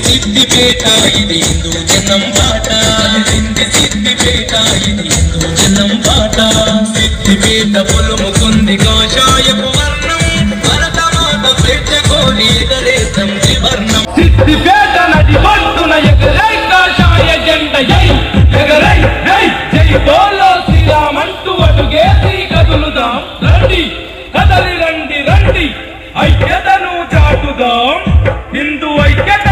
సిద్దిపేట ఇది హిందూ జనం పాట సిద్దిపేట ఇది హిందూ జనం పాట సిద్దిపేట పొలుముకుంది కాషాయపు వర్ణం భరతమాత స్వేచ్ఛ కోరి ఎగరేతం త్రివర్ణం సిద్దిపేట నది ఒడ్డున ఎగరై కాషాయ జెండ జై ఎగరై జై జై బోలో శ్రీరామంటూ అడుగేసి కదులుదాం రండి కదలి రండి రండి ఐక్యతను చాటుదాం హిందూ ఐక్యత